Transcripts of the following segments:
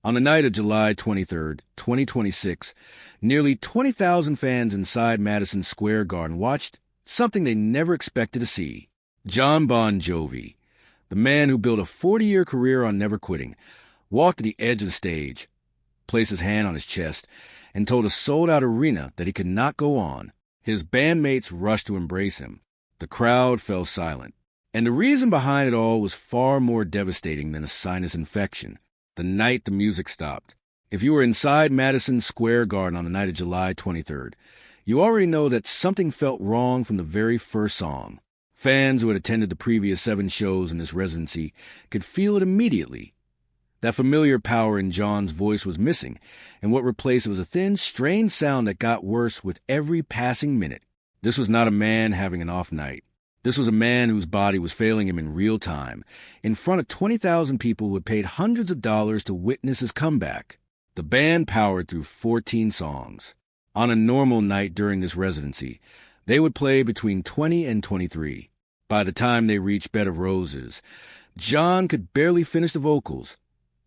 On the night of July 23rd, 2026, nearly 20,000 fans inside Madison Square Garden watched something they never expected to see. Jon Bon Jovi, the man who built a 40-year career on never quitting, walked to the edge of the stage, placed his hand on his chest, and told a sold-out arena that he could not go on. His bandmates rushed to embrace him. The crowd fell silent. And the reason behind it all was far more devastating than a sinus infection. The night the music stopped. If you were inside Madison Square Garden on the night of July 23rd, you already know that something felt wrong from the very first song. Fans who had attended the previous 7 shows in this residency could feel it immediately. That familiar power in Jon's voice was missing, and what replaced it was a thin, strained sound that got worse with every passing minute. This was not a man having an off night. This was a man whose body was failing him in real time, in front of 20,000 people who had paid hundreds of dollars to witness his comeback. The band powered through 14 songs. On a normal night during this residency, they would play between 20 and 23. By the time they reached Bed of Roses, Jon could barely finish the vocals,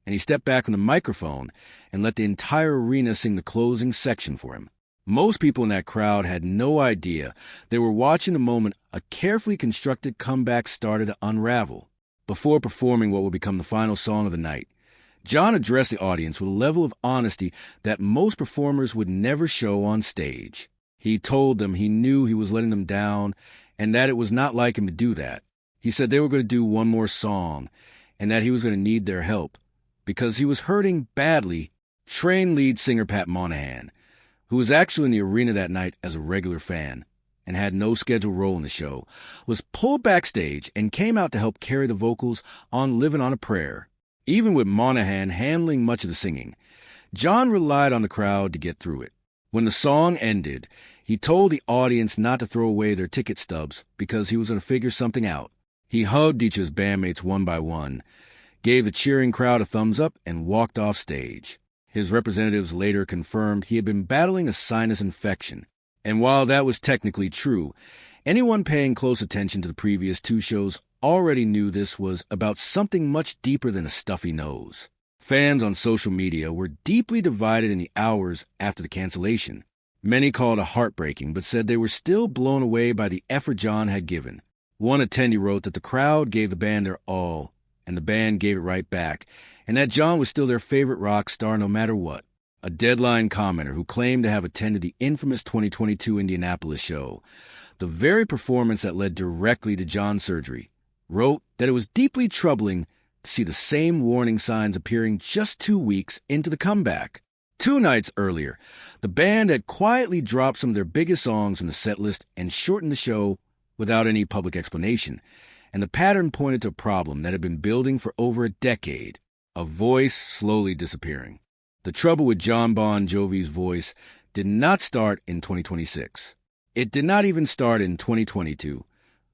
and he stepped back from the microphone and let the entire arena sing the closing section for him. Most people in that crowd had no idea they were watching the moment a carefully constructed comeback started to unravel. Before performing what would become the final song of the night, Jon addressed the audience with a level of honesty that most performers would never show on stage. He told them he knew he was letting them down and that it was not like him to do that. He said they were going to do one more song and that he was going to need their help, because he was hurting badly. Trained lead singer Pat Monahan, who was actually in the arena that night as a regular fan and had no scheduled role in the show, was pulled backstage and came out to help carry the vocals on Livin' on a Prayer. Even with Monahan handling much of the singing, Jon relied on the crowd to get through it. When the song ended, he told the audience not to throw away their ticket stubs because he was going to figure something out. He hugged each of his bandmates one by one, gave the cheering crowd a thumbs up, and walked off stage. His representatives later confirmed he had been battling a sinus infection. And while that was technically true, anyone paying close attention to the previous 2 shows already knew this was about something much deeper than a stuffy nose. Fans on social media were deeply divided in the hours after the cancellation. Many called it heartbreaking, but said they were still blown away by the effort Jon had given. One attendee wrote that the crowd gave the band their all, and the band gave it right back, and that Jon was still their favorite rock star no matter what. A Deadline commenter who claimed to have attended the infamous 2022 Indianapolis show, the very performance that led directly to Jon's surgery, wrote that it was deeply troubling to see the same warning signs appearing just 2 weeks into the comeback. 2 nights earlier, the band had quietly dropped some of their biggest songs from the set list and shortened the show without any public explanation, and the pattern pointed to a problem that had been building for over a decade, a voice slowly disappearing. The trouble with Jon Bon Jovi's voice did not start in 2026. It did not even start in 2022,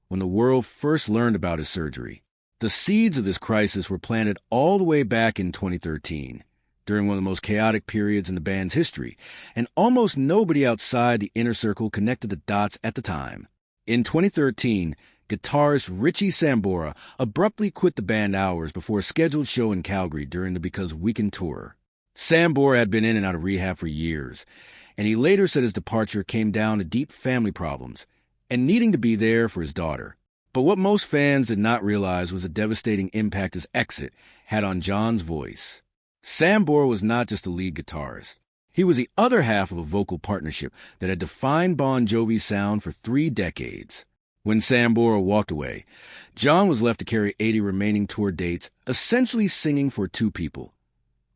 when the world first learned about his surgery. The seeds of this crisis were planted all the way back in 2013, during one of the most chaotic periods in the band's history, and almost nobody outside the inner circle connected the dots at the time. In 2013, guitarist Richie Sambora abruptly quit the band hours before a scheduled show in Calgary during the Because Weekend tour. Sambora had been in and out of rehab for years, and he later said his departure came down to deep family problems and needing to be there for his daughter. But what most fans did not realize was the devastating impact his exit had on Jon's voice. Sambora was not just a lead guitarist. He was the other half of a vocal partnership that had defined Bon Jovi's sound for 3 decades. When Sambora walked away, Jon was left to carry 80 remaining tour dates, essentially singing for 2 people,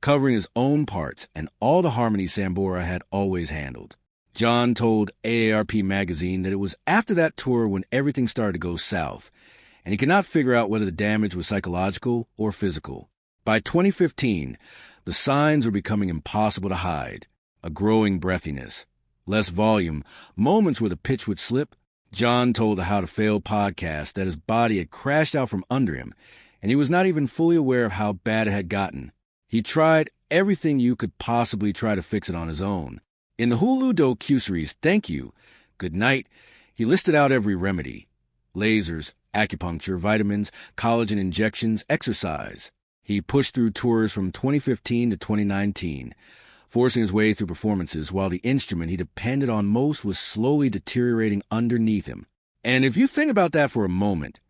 covering his own parts and all the harmonies Sambora had always handled. Jon told AARP magazine that it was after that tour when everything started to go south, and he could not figure out whether the damage was psychological or physical. By 2015, the signs were becoming impossible to hide. A growing breathiness, less volume, moments where the pitch would slip. Jon told the How to Fail podcast that his body had crashed out from under him, and he was not even fully aware of how bad it had gotten. He tried everything you could possibly try to fix it on his own. In the Hulu docuseries Thank You, Good Night, he listed out every remedy: lasers, acupuncture, vitamins, collagen injections, exercise. He pushed through tours from 2015 to 2019, forcing his way through performances while the instrument he depended on most was slowly deteriorating underneath him. And if you think about that for a moment,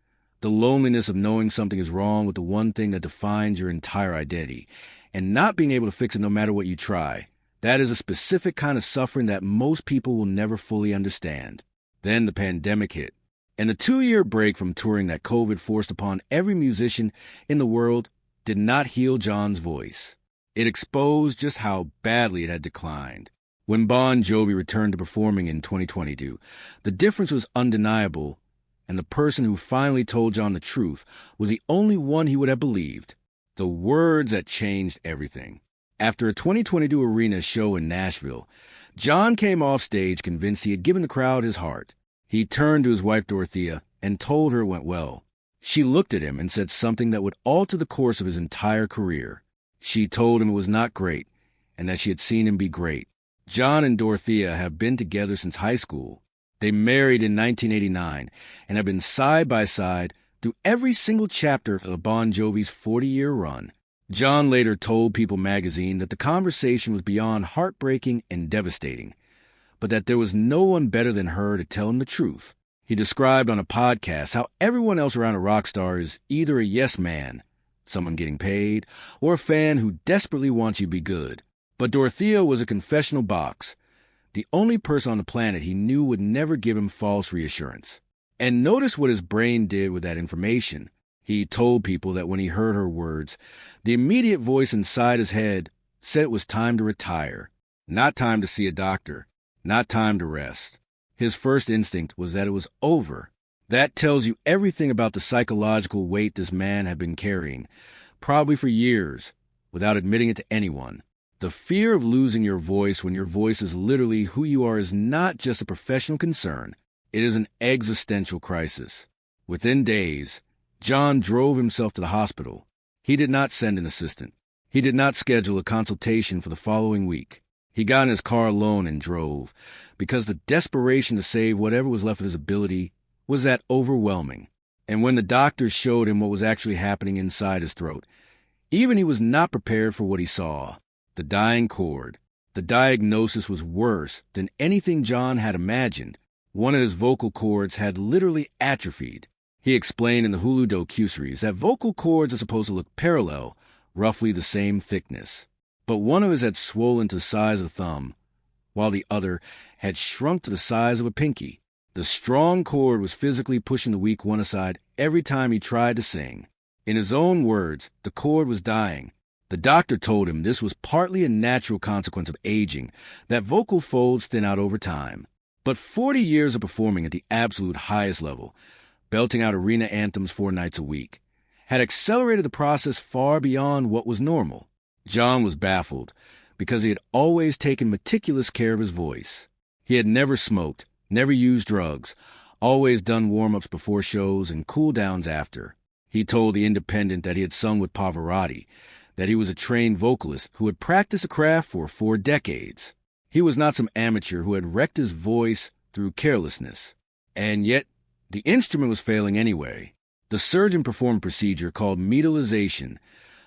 the loneliness of knowing something is wrong with the one thing that defines your entire identity, and not being able to fix it no matter what you try, that is a specific kind of suffering that most people will never fully understand. Then the pandemic hit, and the 2-year break from touring that COVID forced upon every musician in the world did not heal Jon's voice. It exposed just how badly it had declined. When Bon Jovi returned to performing in 2022, the difference was undeniable, and the person who finally told Jon the truth was the only one he would have believed. The words that changed everything. After a 2022 arena show in Nashville, Jon came off stage convinced he had given the crowd his heart. He turned to his wife Dorothea and told her it went well. She looked at him and said something that would alter the course of his entire career. She told him it was not great, and that she had seen him be great. Jon and Dorothea have been together since high school. They married in 1989 and have been side by side through every single chapter of Bon Jovi's 40-year run. Jon later told People magazine that the conversation was beyond heartbreaking and devastating, but that there was no one better than her to tell him the truth. He described on a podcast how everyone else around a rock star is either a yes man, someone getting paid, or a fan who desperately wants you to be good. But Dorothea was a confessional box, the only person on the planet he knew would never give him false reassurance. And notice what his brain did with that information. He told People that when he heard her words, the immediate voice inside his head said it was time to retire, not time to see a doctor, not time to rest. His first instinct was that it was over. That tells you everything about the psychological weight this man had been carrying, probably for years, without admitting it to anyone. The fear of losing your voice when your voice is literally who you are is not just a professional concern. It is an existential crisis. Within days, Jon drove himself to the hospital. He did not send an assistant. He did not schedule a consultation for the following week. He got in his car alone and drove, because the desperation to save whatever was left of his ability was that overwhelming. And when the doctors showed him what was actually happening inside his throat, even he was not prepared for what he saw. The dying cord. The diagnosis was worse than anything Jon had imagined. One of his vocal cords had literally atrophied. He explained in the Hulu docuseries that vocal cords are supposed to look parallel, roughly the same thickness. But one of his had swollen to the size of a thumb, while the other had shrunk to the size of a pinky. The strong cord was physically pushing the weak one aside every time he tried to sing. In his own words, the cord was dying. The doctor told him this was partly a natural consequence of aging, that vocal folds thin out over time. But 40 years of performing at the absolute highest level, belting out arena anthems 4 nights a week, had accelerated the process far beyond what was normal. Jon was baffled, because he had always taken meticulous care of his voice. He had never smoked, never used drugs, always done warm-ups before shows and cool-downs after. He told The Independent that he had sung with Pavarotti, that he was a trained vocalist who had practiced the craft for 4 decades. He was not some amateur who had wrecked his voice through carelessness. And yet, the instrument was failing anyway. The surgeon performed a procedure called metallization,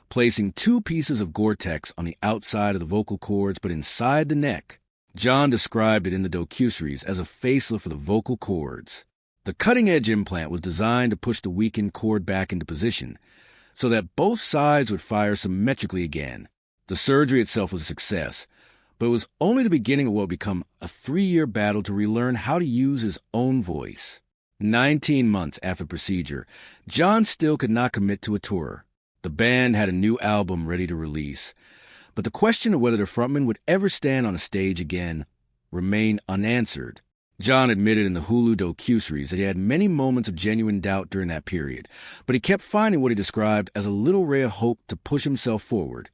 placing 2 pieces of Gore-Tex on the outside of the vocal cords but inside the neck. Jon described it in the docuseries as a facelift for the vocal cords. The cutting-edge implant was designed to push the weakened cord back into position, so that both sides would fire symmetrically again. The surgery itself was a success, but it was only the beginning of what would become a 3-year battle to relearn how to use his own voice. 19 months after the procedure, Jon still could not commit to a tour. The band had a new album ready to release, but the question of whether the frontman would ever stand on a stage again remained unanswered. Jon admitted in the Hulu docuseries that he had many moments of genuine doubt during that period, but he kept finding what he described as a little ray of hope to push himself forward,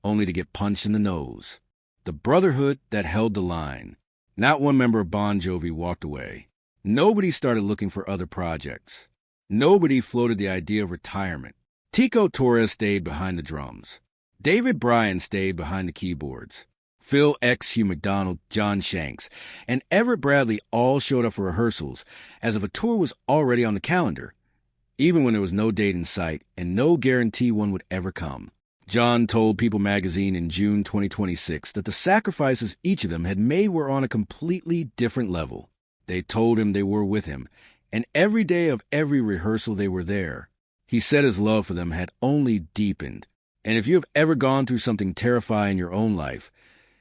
only to get punched in the nose. The brotherhood that held the line. Not one member of Bon Jovi walked away. Nobody started looking for other projects. Nobody floated the idea of retirement. Tico Torres stayed behind the drums. David Bryan stayed behind the keyboards. Phil X. Hugh McDonald, John Shanks, and Everett Bradley all showed up for rehearsals, as if a tour was already on the calendar. even when there was no date in sight and no guarantee one would ever come. Jon told People magazine in June 2026 that the sacrifices each of them had made were on a completely different level. They told him they were with him, and every day of every rehearsal they were there. He said his love for them had only deepened. And if you have ever gone through something terrifying in your own life,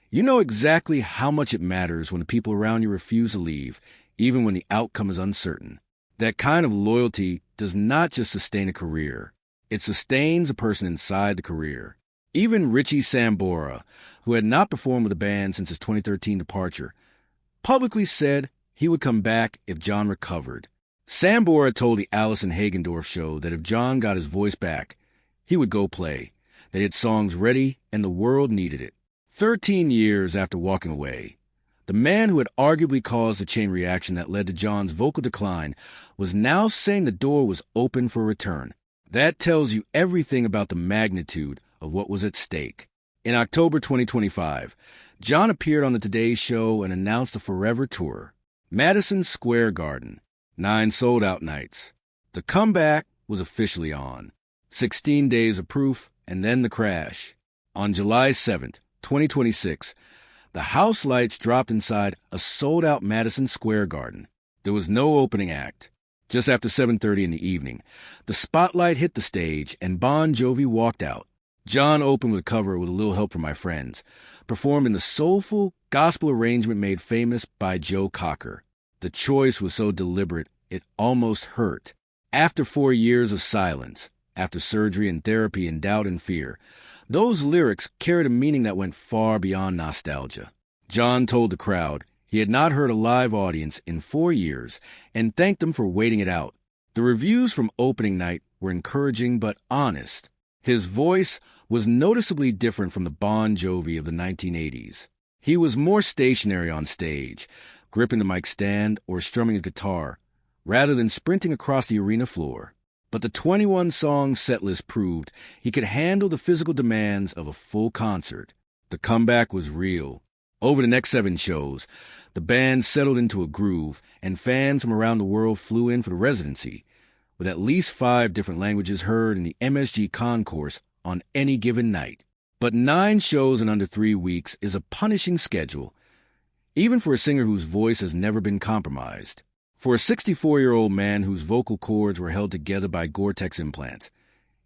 you know exactly how much it matters when the people around you refuse to leave, even when the outcome is uncertain. That kind of loyalty does not just sustain a career. It sustains a person inside the career. Even Richie Sambora, who had not performed with the band since his 2013 departure, publicly said he would come back if Jon recovered. Sambora told the Allison Hagendorf show that if Jon got his voice back, he would go play, that he had songs ready and the world needed it. 13 years after walking away, the man who had arguably caused the chain reaction that led to Jon's vocal decline was now saying the door was open for return. That tells you everything about the magnitude of what was at stake. In October 2025, Jon appeared on the Today Show and announced a forever tour. Madison Square Garden, 9 sold-out nights. The comeback was officially on. 16 days of proof, and then the crash. On July 7th, 2026, the house lights dropped inside a sold-out Madison Square Garden. There was no opening act. Just after 7:30 in the evening, the spotlight hit the stage and Bon Jovi walked out. Jon opened with a cover with a little help from my friends, performed in the soulful gospel arrangement made famous by Joe Cocker. The choice was so deliberate, it almost hurt. After 4 years of silence, after surgery and therapy and doubt and fear, those lyrics carried a meaning that went far beyond nostalgia. Jon told the crowd he had not heard a live audience in 4 years and thanked them for waiting it out. The reviews from opening night were encouraging but honest. His voice was noticeably different from the Bon Jovi of the 1980s. He was more stationary on stage, gripping the mic stand or strumming a guitar, rather than sprinting across the arena floor. But the 21-song setlist proved he could handle the physical demands of a full concert. The comeback was real. Over the next 7 shows, the band settled into a groove, and fans from around the world flew in for the residency, with at least 5 different languages heard in the MSG Concourse on any given night. But 9 shows in under 3 weeks is a punishing schedule, even for a singer whose voice has never been compromised. For a 64-year-old man whose vocal cords were held together by Gore-Tex implants,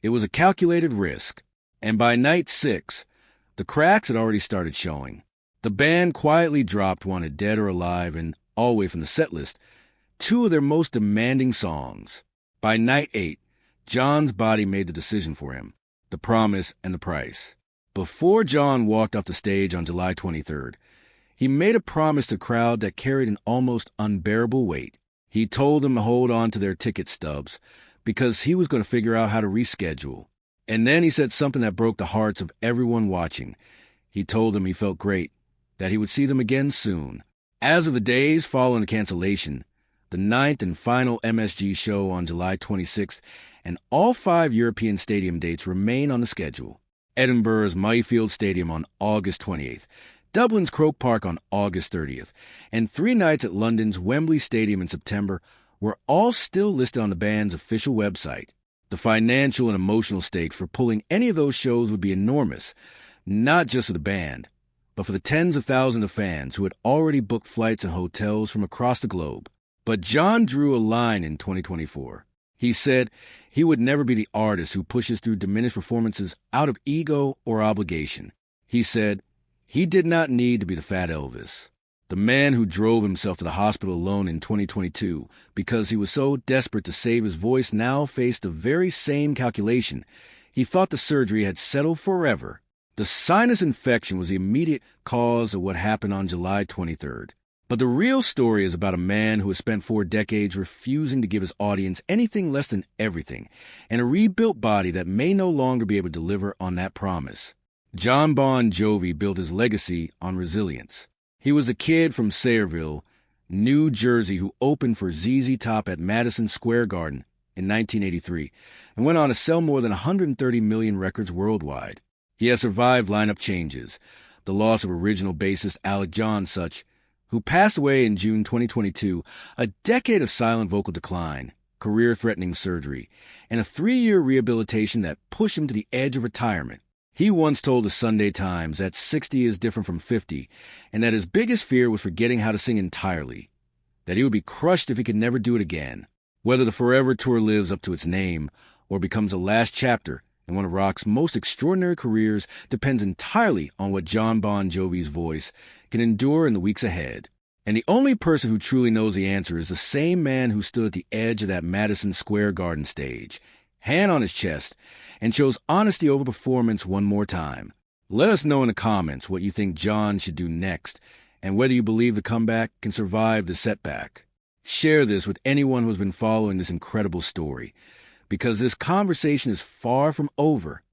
it was a calculated risk. And by night 6, the cracks had already started showing. The band quietly dropped Wanted Dead or Alive and, all the way from the setlist, 2 of their most demanding songs. By night 8, Jon's body made the decision for him, The Promise and the Price. Before Jon walked off the stage on July 23rd, he made a promise to the crowd that carried an almost unbearable weight. He told them to hold on to their ticket stubs because he was going to figure out how to reschedule. And then he said something that broke the hearts of everyone watching. He told them he felt great, that he would see them again soon. As of the days following the cancellation, the 9th and final MSG show on July 26th, and all 5 European stadium dates remain on the schedule. Edinburgh's Mayfield Stadium on August 28th, Dublin's Croke Park on August 30th, and 3 nights at London's Wembley Stadium in September were all still listed on the band's official website. The financial and emotional stakes for pulling any of those shows would be enormous, not just for the band, but for the tens of thousands of fans who had already booked flights and hotels from across the globe. But Jon drew a line in 2024. He said he would never be the artist who pushes through diminished performances out of ego or obligation. He said he did not need to be the Fat Elvis. The man who drove himself to the hospital alone in 2022 because he was so desperate to save his voice now faced the very same calculation. He thought the surgery had settled forever. The sinus infection was the immediate cause of what happened on July 23rd. But the real story is about a man who has spent 4 decades refusing to give his audience anything less than everything, and a rebuilt body that may no longer be able to deliver on that promise. Jon Bon Jovi built his legacy on resilience. He was the kid from Sayreville, New Jersey, who opened for ZZ Top at Madison Square Garden in 1983 and went on to sell more than 130 million records worldwide. He has survived lineup changes, the loss of original bassist Alec John Such, who passed away in June 2022, a decade of silent vocal decline, career-threatening surgery, and a 3-year rehabilitation that pushed him to the edge of retirement. He once told the Sunday Times that 60 is different from 50, and that his biggest fear was forgetting how to sing entirely, that he would be crushed if he could never do it again. Whether the Forever Tour lives up to its name or becomes a last chapter in one of rock's most extraordinary careers depends entirely on what Jon Bon Jovi's voice can endure in the weeks ahead. And the only person who truly knows the answer is the same man who stood at the edge of that Madison Square Garden stage, hand on his chest, and chose honesty over performance one more time. Let us know in the comments what you think Jon should do next, and whether you believe the comeback can survive the setback. Share this with anyone who has been following this incredible story, because this conversation is far from over,